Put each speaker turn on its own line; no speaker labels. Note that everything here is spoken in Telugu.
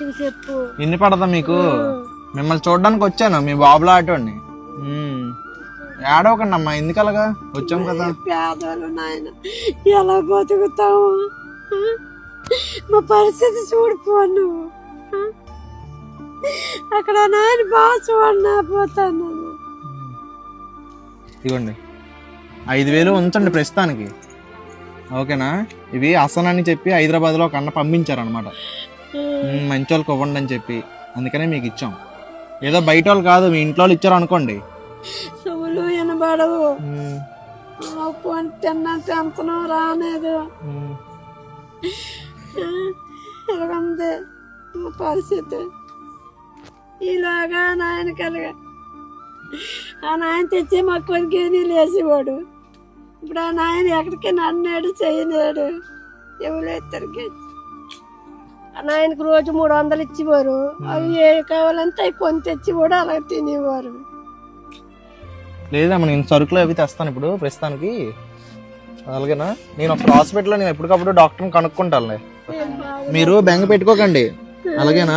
మంచిగా చెప్పు.
ఎన్ని పడతా మీకు? మిమ్మల్ని చూడడానికి వచ్చాను, మీ బాబులా ఆటోని. ఏడవకండి అమ్మా, ఎందుకు అలాగా? వచ్చాం కదా.
పేదలు నాయన ఎలా బతుకుతావు? మా పరిస్థితి చూడిపో నువ్వు. అక్కడ నాయన బాగా చూడనా పోతాను.
ఇదిగోండి 5,000 ఉంచండి ప్రస్తుతానికి, ఓకేనా? ఇవి అసలు అని చెప్పి హైదరాబాద్లో ఒక అన్న పంపించారనమాట, మంచి వాళ్ళకి ఇవ్వండి అని చెప్పి, అందుకనే మీకు ఇచ్చాం. ఏదో బయట వాళ్ళు కాదు, మీ ఇంట్లో వాళ్ళు ఇచ్చారు అనుకోండి.
చెవులు వినబడవు, తిన్నట్టు అంతనం రానేదు. ఇలాగుంది మా పరిస్థితి. ఇలాగా నాయన కలిగా ఆ నాయన తెచ్చి మా కొరికేని లేచేవాడు. ఇప్పుడు ఆ నాయన ఎక్కడికి నన్నాడు చేయలేడు. ఎవరు ఇద్దరికి ఆ నాయనకు రోజు 300 ఇచ్చేవారు. అవి ఏ కావాలంటే అవి కొని తెచ్చి కూడా అలా తినేవారు.
లేదమ్మా, నేను సరుకులు అవి తెస్తాను ఇప్పుడు ప్రస్తుతానికి, అలాగేనా? నేను ఒక హాస్పిటల్లో నేను ఎప్పటికప్పుడు డాక్టర్ని కనుక్కుంటానులే, మీరు బెంగ పెట్టుకోకండి, అలాగేనా?